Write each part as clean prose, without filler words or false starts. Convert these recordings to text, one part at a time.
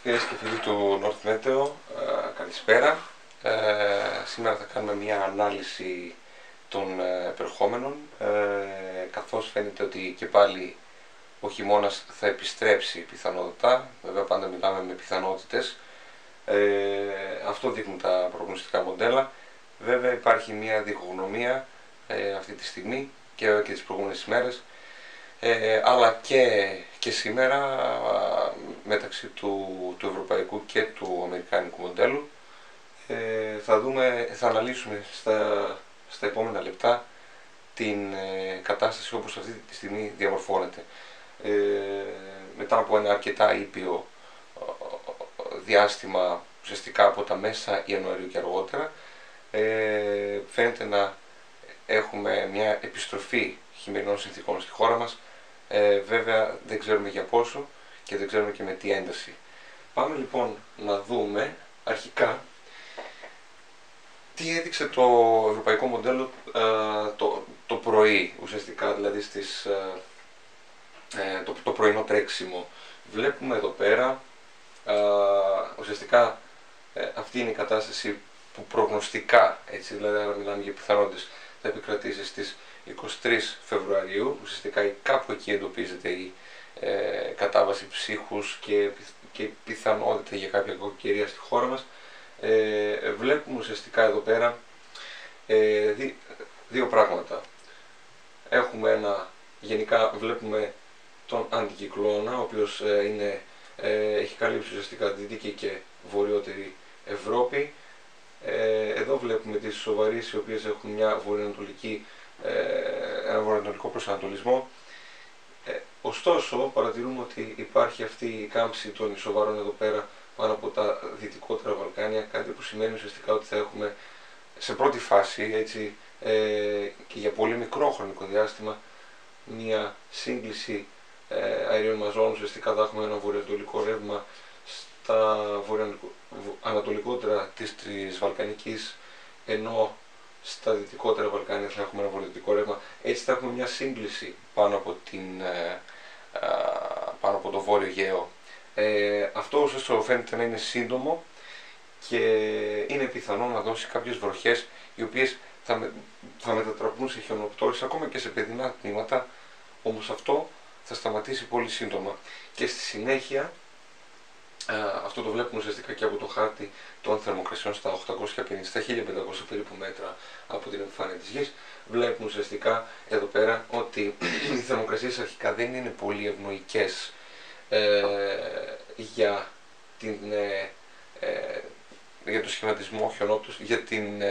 Φίλες και φίλοι του North Meteo, καλησπέρα. Σήμερα θα κάνουμε μια ανάλυση των επερχόμενων, καθώς φαίνεται ότι και πάλι ο χειμώνας θα επιστρέψει πιθανότατα. Βέβαια πάντα μιλάμε με πιθανότητες. Αυτό δείχνουν τα προγνωστικά μοντέλα. Βέβαια υπάρχει μια διχογνωμία αυτή τη στιγμή και τις προηγούμενες ημέρες, αλλά και σήμερα μεταξύ του ευρωπαϊκού και του αμερικάνικου μοντέλου. Θα αναλύσουμε στα επόμενα λεπτά την κατάσταση όπως αυτή τη στιγμή διαμορφώνεται. Μετά από ένα αρκετά ήπιο διάστημα, ουσιαστικά από τα μέσα Ιανουαρίου και αργότερα, φαίνεται να έχουμε μια επιστροφή χειμερινών συνθήκων στη χώρα μας. Βέβαια δεν ξέρουμε για πόσο και δεν ξέρουμε και με τι ένταση. Πάμε λοιπόν να δούμε αρχικά τι έδειξε το ευρωπαϊκό μοντέλο το πρωί, ουσιαστικά δηλαδή το πρωινό τρέξιμο. Βλέπουμε εδώ πέρα ουσιαστικά αυτή είναι η κατάσταση που προγνωστικά, έτσι δηλαδή αν μιλάμε για πιθανότητες, θα επικρατήσει στις 23 Φεβρουαρίου. Ουσιαστικά κάπου εκεί εντοπίζεται η κατάβαση ψύχους και πιθανότητα για κάποια κακοκαιρία στη χώρα μας. Βλέπουμε ουσιαστικά εδώ πέρα δύο πράγματα. Γενικά βλέπουμε τον αντικυκλώνα, ο οποίος έχει καλύψει ουσιαστικά δυτική και βορειότερη Ευρώπη. Εδώ βλέπουμε τις σοβαρείς, οι οποίες έχουν ένα βορειοανατολικό προσανατολισμό. Ωστόσο παρατηρούμε ότι υπάρχει αυτή η κάμψη των ισοβαρών εδώ πέρα πάνω από τα δυτικότερα Βαλκάνια, κάτι που σημαίνει ουσιαστικά ότι θα έχουμε σε πρώτη φάση, έτσι, και για πολύ μικρό χρονικό διάστημα, μια σύγκληση αερίων μαζών. Ουσιαστικά θα έχουμε ένα βορειοανατολικό ρεύμα στα βορειοανατολικότερα της Βαλκανικής, ενώ στα δυτικότερα Βαλκάνια θα έχουμε ένα βορειοδυτικό ρεύμα. Έτσι θα έχουμε μια σύγκληση πάνω από το Βόρειο Αιγαίο. Αυτό ωστόσο φαίνεται να είναι σύντομο και είναι πιθανό να δώσει κάποιες βροχές, οι οποίες θα μετατραπούν σε χιονοπτώσεις ακόμα και σε παιδινά τμήματα, όμως αυτό θα σταματήσει πολύ σύντομα. Και στη συνέχεια, αυτό το βλέπουμε ουσιαστικά και από το χάρτη των θερμοκρασιών στα 1500 περίπου μέτρα από την επιφάνεια της Γης. Βλέπουμε ουσιαστικά εδώ πέρα ότι οι θερμοκρασίες αρχικά δεν είναι πολύ ευνοϊκές για το σχηματισμό χιονόπτωσης, για την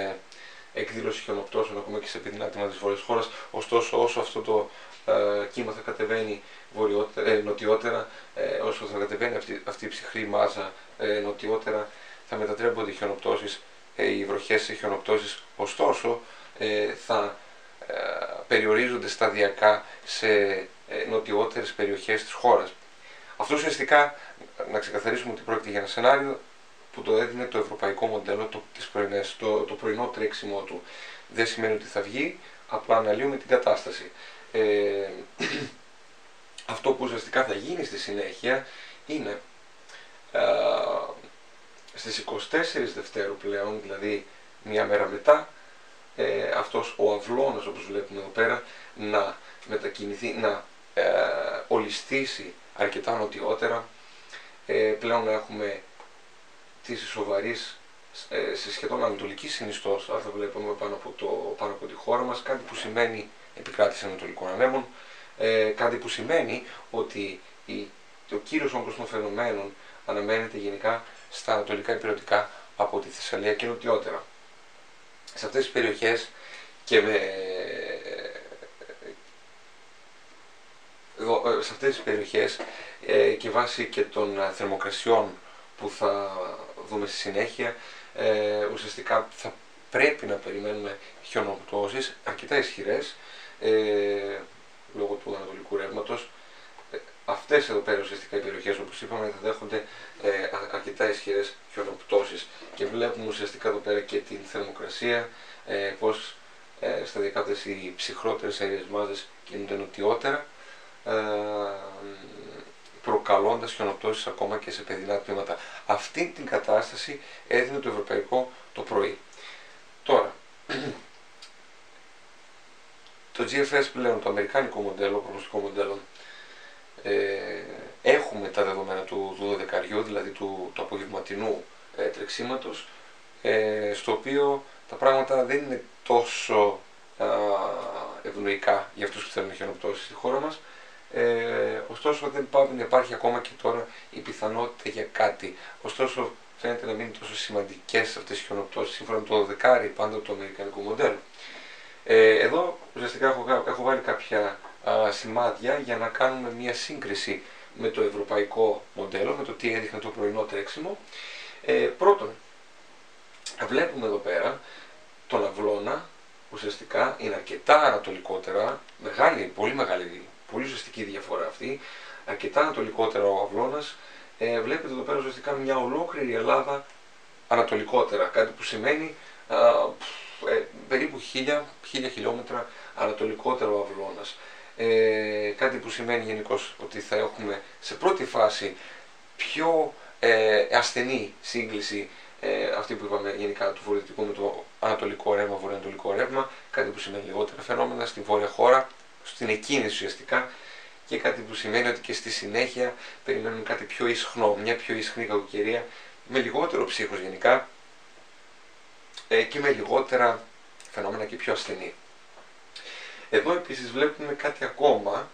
εκδήλωση χιονοπτώσεων ακόμα και σε παιδινά τμήματα της βόρειας χώρας. Ωστόσο, όσο αυτό το κύμα θα κατεβαίνει νοτιότερα, όσο θα κατεβαίνει αυτή η ψυχρή μάζα νοτιότερα, θα μετατρέπονται οι χιονοπτώσεις, οι βροχές σε χιονοπτώσεις. Ωστόσο θα περιορίζονται σταδιακά σε νοτιότερες περιοχές της χώρας. Αυτό ουσιαστικά, να ξεκαθαρίσουμε ότι πρόκειται για ένα σενάριο που το έδινε το ευρωπαϊκό μοντέλο το πρωινό τρέξιμο του. Δεν σημαίνει ότι θα βγει, απλά αναλύουμε την κατάσταση. Αυτό που ουσιαστικά θα γίνει στη συνέχεια είναι στις 24 Δευτέρου πλέον, δηλαδή μια μέρα μετά, αυτός ο αυλώνας, όπως βλέπουμε εδώ πέρα, να μετακινηθεί, να ολιστήσει αρκετά νοτιότερα. Πλέον να έχουμε τις ισοβαρείς σε σχεδόν ανατολική συνιστόσα, θα βλέπουμε πάνω από τη χώρα μας, κάτι που σημαίνει επικράτηση ανατολικών ανέμων, κάτι που σημαίνει ότι ο κύριος όγκος των φαινομένων αναμένεται γενικά στα ανατολικά υπηρετικά από τη Θεσσαλία και νοτιότερα. Σε αυτές τις περιοχές και βάσει και των θερμοκρασιών που θα δούμε στη συνέχεια, ουσιαστικά θα πρέπει να περιμένουμε χιονοπτώσεις αρκετά ισχυρές λόγω του ανατολικού ρεύματος. Αυτές εδώ πέρα ουσιαστικά οι περιοχές, όπως είπαμε, θα δέχονται αρκετά ισχυρές χιονοπτώσεις. Και βλέπουμε ουσιαστικά εδώ πέρα και την θερμοκρασία, πως σταδιακά αυτές οι ψυχρότερες αέριες μάζες κινούνται νοτιότερα. προκαλώντας χιονοπτώσεις ακόμα και σε παιδινά τμήματα. Αυτή την κατάσταση έδινε το ευρωπαϊκό το πρωί. Τώρα, το GFS πλέον, το αμερικάνικο μοντέλο, προγνωστικό μοντέλο, έχουμε τα δεδομένα του 12, δηλαδή του απογευματινού τρεξίματος, στο οποίο τα πράγματα δεν είναι τόσο ευνοϊκά για αυτούς που θέλουν χιονοπτώσεις στη χώρα μας. Ωστόσο δεν υπάρχει ακόμα και τώρα η πιθανότητα για κάτι. Ωστόσο φαίνεται να μην είναι τόσο σημαντικές αυτές οι χιονοπτώσεις σύμφωνα με το 12 πάντα του αμερικανικού μοντέλου. Εδώ ουσιαστικά έχω βάλει κάποια σημάδια για να κάνουμε μια σύγκριση με το ευρωπαϊκό μοντέλο, με το τι έδειχνε το πρωινό τρέξιμο. Πρώτον, βλέπουμε εδώ πέρα τον αυλώνα, ουσιαστικά είναι αρκετά ανατολικότερα, πολύ ουσιαστική διαφορά αυτή, αρκετά ανατολικότερα ο αυλώνας. Βλέπετε εδώ πέρα ουσιαστικά μια ολόκληρη Ελλάδα ανατολικότερα, κάτι που σημαίνει περίπου 1000 χιλιόμετρα ανατολικότερο ο αυλώνας. Κάτι που σημαίνει γενικώς ότι θα έχουμε σε πρώτη φάση πιο ασθενή σύγκληση, αυτή που είπαμε γενικά του βορειοδυτικού με το ανατολικό ρεύμα, βορειοανατολικό ρεύμα, κάτι που σημαίνει λιγότερα φαινόμενα στη βόρεια χώρα, στην εκκίνηση ουσιαστικά, και κάτι που σημαίνει ότι και στη συνέχεια περιμένουμε κάτι πιο ισχνό, μια πιο ισχνή κακοκαιρία, με λιγότερο ψύχος γενικά και με λιγότερα φαινόμενα και πιο ασθενή. Εδώ επίσης βλέπουμε κάτι ακόμα.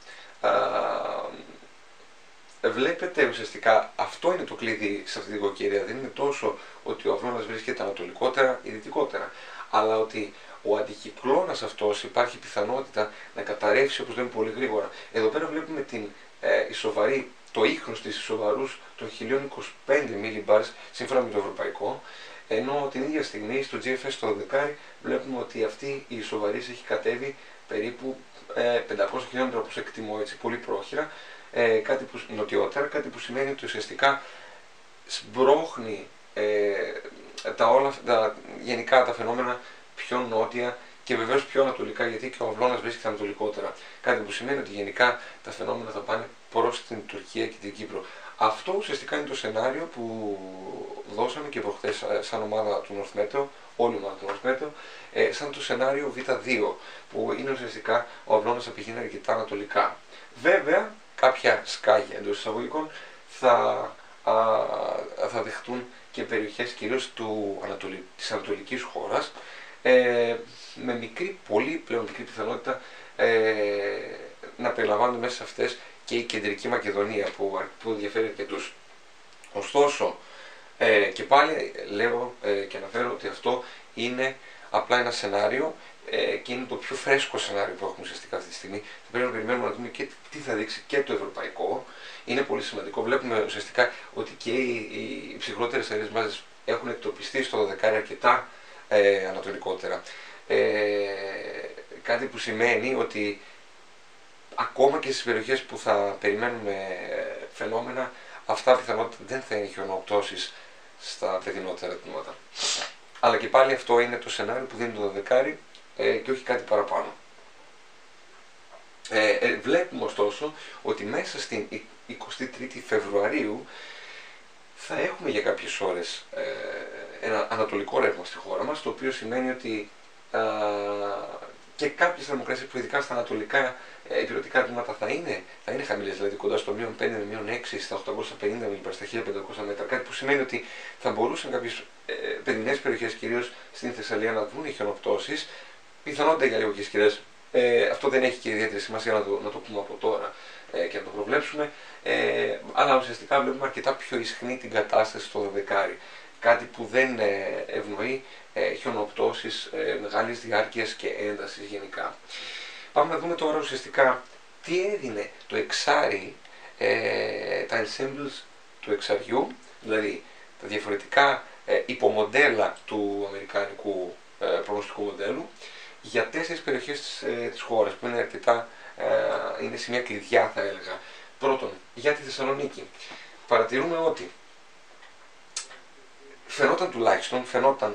Βλέπετε ουσιαστικά αυτό είναι το κλειδί σε αυτή την κακοκαιρία. Δεν είναι τόσο ότι ο αυλώνας βρίσκεται ανατολικότερα ή δυτικότερα, αλλά ότι ο αντικυκλώνας αυτός υπάρχει πιθανότητα να καταρρεύσει, όπως λέμε, πολύ γρήγορα. Εδώ πέρα βλέπουμε το ίχνος της ισοβαρούς των 1025 millibars σύμφωνα με το ευρωπαϊκό, ενώ την ίδια στιγμή στο GFS το 12 βλέπουμε ότι αυτή η ισοβαρής έχει κατέβει περίπου 500 χιλιόμετρα, όπως εκτιμώ, έτσι, πολύ πρόχειρα, νοτιότερα, κάτι που σημαίνει ότι ουσιαστικά σμπρώχνει γενικά τα φαινόμενα πιο νότια και βεβαίως πιο ανατολικά, γιατί και ο αυλώνας βρίσκεται ανατολικότερα. Κάτι που σημαίνει ότι γενικά τα φαινόμενα θα πάνε προς την Τουρκία και την Κύπρο. Αυτό ουσιαστικά είναι το σενάριο που δώσαμε και προχθές σαν ομάδα του North Meteo, όλη η ομάδα του North Meteo, σαν το σενάριο Β2, που είναι ουσιαστικά ο αυλώνας θα πηγαίνει αρκετά ανατολικά. Βέβαια, κάποια σκάγια εντός εισαγωγικών θα δεχτούν και περιοχές κυρίως της ανατολικής χώρας, με πολύ πλέον μικρή πιθανότητα να περιλαμβάνονται μέσα σε αυτές και η κεντρική Μακεδονία που ενδιαφέρει αρκετούς. Ωστόσο, και πάλι λέω και αναφέρω ότι αυτό είναι απλά ένα σενάριο και είναι το πιο φρέσκο σενάριο που έχουμε ουσιαστικά αυτή τη στιγμή. Θα πρέπει να περιμένουμε να δούμε και τι θα δείξει και το ευρωπαϊκό. Είναι πολύ σημαντικό. Βλέπουμε ουσιαστικά ότι και οι ψυχρότερες αερίες μάζες έχουν εκτοπιστεί στο 12 αρκετά ανατολικότερα. Κάτι που σημαίνει ότι ακόμα και στις περιοχές που θα περιμένουμε φαινόμενα, αυτά πιθανότητα δεν θα είναι χιονοπτώσεις στα παιδινότερα τμήματα. Αλλά και πάλι αυτό είναι το σενάριο που δίνει το 12 και όχι κάτι παραπάνω. Βλέπουμε ωστόσο ότι μέσα στην 23η Φεβρουαρίου θα έχουμε για κάποιες ώρες ένα ανατολικό ρεύμα στη χώρα μας, το οποίο σημαίνει ότι και κάποιες θερμοκρασίες που ειδικά στα ανατολικά υπηρετικά τμήματα θα είναι χαμηλές, δηλαδή κοντά στο -5 με -6, στα 850 μιλιμπάρ, στα 1500 μέτρα, κάτι που σημαίνει ότι θα μπορούσαν κάποιες παιδινές περιοχές, κυρίως στην Θεσσαλία, να βγουν οι χιονοπτώσεις, πιθανότητα για λίγο και ισχυρές. Αυτό δεν έχει και ιδιαίτερη σημασία να το πούμε από τώρα και να το προβλέψουμε, αλλά ουσιαστικά βλέπουμε αρκετά πιο ισχνή την κατάσταση στο 12, κάτι που δεν ευνοεί χιονοπτώσεις μεγάλης διάρκειας και έντασης γενικά. Πάμε να δούμε τώρα ουσιαστικά τι έδινε το εξάρι, τα ensembles του εξαριού, δηλαδή τα διαφορετικά υπομοντέλα του αμερικανικού προγνωστικού μοντέλου, για 4 περιοχές της χώρας που είναι αρκετά, είναι σημεία κλειδιά θα έλεγα. Πρώτον, για τη Θεσσαλονίκη. Παρατηρούμε ότι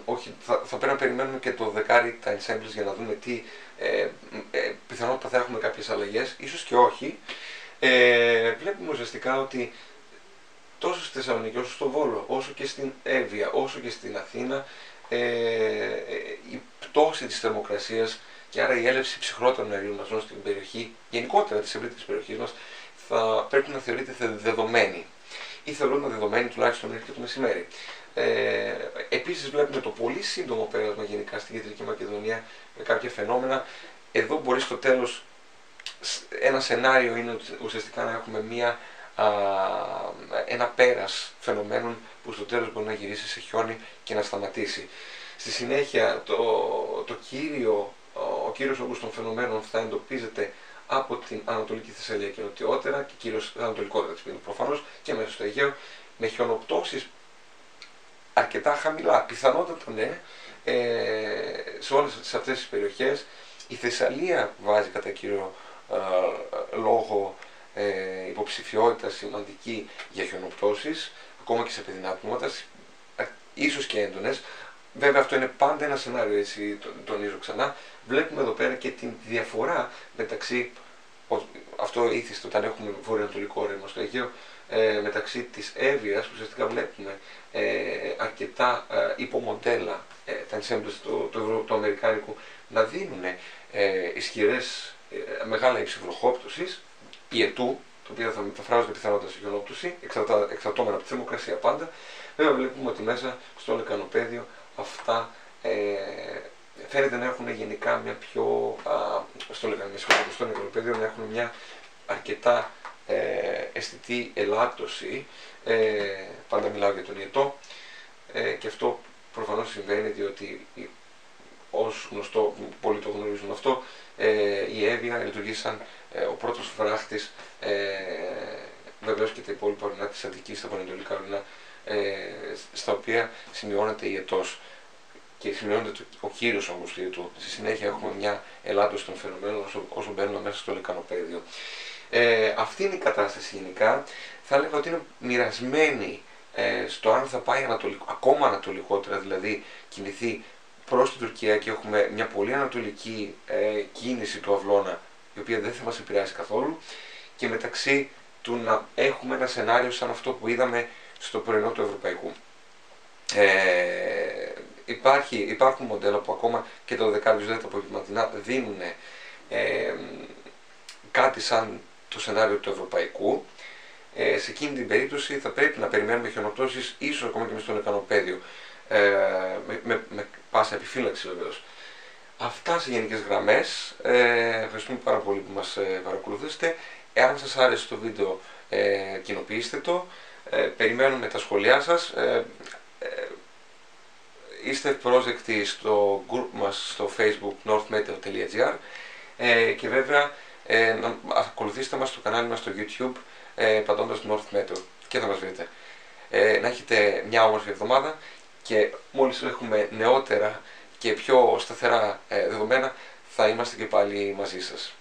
όχι, θα πρέπει να περιμένουμε και το δεκάρι τα ensembles για να δούμε τι πιθανότητα θα έχουμε κάποιες αλλαγές, ίσως και όχι. βλέπουμε ουσιαστικά ότι τόσο στη Θεσσαλονίκη, όσο στο Βόλο, όσο και στην Εύβοια, όσο και στην Αθήνα, η πτώση της θερμοκρασίας και άρα η έλευση ψυχρότερων αερίων μαζών στην περιοχή, γενικότερα της ευρύτερης περιοχής μας, θα πρέπει να θεωρείται δεδομένη. Ή θεωρούνται δεδομένη τουλάχιστον μέχρι και το μεσημέρι. Επίσης βλέπουμε το πολύ σύντομο πέρασμα γενικά στην Κεντρική Μακεδονία με κάποια φαινόμενα. Εδώ μπορεί στο τέλος, ένα σενάριο είναι ουσιαστικά να έχουμε ένα πέρας φαινομένων που στο τέλος μπορεί να γυρίσει σε χιόνι και να σταματήσει. Στη συνέχεια ο κύριος όγκος των φαινομένων θα εντοπίζεται από την Ανατολική Θεσσαλία και νοτιότερα και κυρίως ανατολικότερα της προφανώς και μέσα στο Αιγαίο, με χιονοπτώσεις αρκετά χαμηλά, πιθανότατα ναι, σε όλες αυτές τις περιοχές. Η Θεσσαλία βάζει κατά κύριο λόγο υποψηφιότητα σημαντική για χιονοπτώσεις, ακόμα και σε παιδινά τμήματα, ίσως και έντονες. Βέβαια αυτό είναι πάντα ένα σενάριο, έτσι τονίζω ξανά. Βλέπουμε εδώ πέρα και τη διαφορά μεταξύ, αυτό ήθιστε όταν έχουμε βορειοανατολικό ρεύμα στο Αιγαίο, μεταξύ της Εύβοιας, που ουσιαστικά βλέπουμε αρκετά υπομοντέλα, τα ensembles του αμερικάνικου, να δίνουν ισχυρές, μεγάλα ύψη βροχόπτωσης, ιετού, το οποίο θα μεταφράζονται πιθανότητα σε χιονόπτωση, εξαρτώμενα από τη θερμοκρασία πάντα. Βέβαια βλέπουμε ότι μέσα στο λεκανοπέδιο αυτά φαίνεται να έχουν γενικά μια πιο, στο λεκανοπέδιο να έχουν μια αρκετά αισθητή ελάττωση, πάντα μιλάω για τον ιετό, και αυτό προφανώς συμβαίνει διότι ως γνωστό, πολλοί το γνωρίζουν αυτό, η Εύβοια λειτουργεί σαν ο πρώτος βράχτης, βεβαίως και τα υπόλοιπα ορεινά της Αττικής, τα πανετολικά ορεινά, στα οποία σημειώνεται ιετός και σημειώνεται ο κύριος όγκος του ιετού. Στη συνέχεια έχουμε μια ελάττωση των φαινομένων όσο μπαίνουμε μέσα στο λεκανοπέδιο. Αυτή είναι η κατάσταση γενικά. Θα έλεγα ότι είναι μοιρασμένη στο αν θα πάει ακόμα ανατολικότερα, δηλαδή κινηθεί προς την Τουρκία και έχουμε μια πολύ ανατολική κίνηση του αυλώνα, η οποία δεν θα μας επηρεάσει καθόλου, και μεταξύ του να έχουμε ένα σενάριο σαν αυτό που είδαμε στο πρωινό του Ευρωπαϊκού. Υπάρχουν μοντέλα που ακόμα και το 12 απογευματινά δίνουν κάτι σαν το σενάριο του Ευρωπαϊκού. Σε εκείνη την περίπτωση θα πρέπει να περιμένουμε χιονοπτώσεις, ίσως ακόμα και μες στο λεκανοπέδιο, με πάσα επιφύλαξη βεβαίως. Αυτά σε γενικές γραμμές. Ευχαριστούμε πάρα πολύ που μας παρακολουθήσετε. Εάν σας άρεσε το βίντεο, κοινοποιήστε το. Περιμένουμε τα σχόλιά σας. Είστε ευπρόσδεκτοι στο group μας στο facebook northmeteo.gr, και βέβαια να ακολουθήστε μας στο κανάλι μας στο YouTube πατώντας North Meteo και θα μας βρείτε. Να έχετε μια όμορφη εβδομάδα και μόλις έχουμε νεότερα και πιο σταθερά δεδομένα θα είμαστε και πάλι μαζί σας.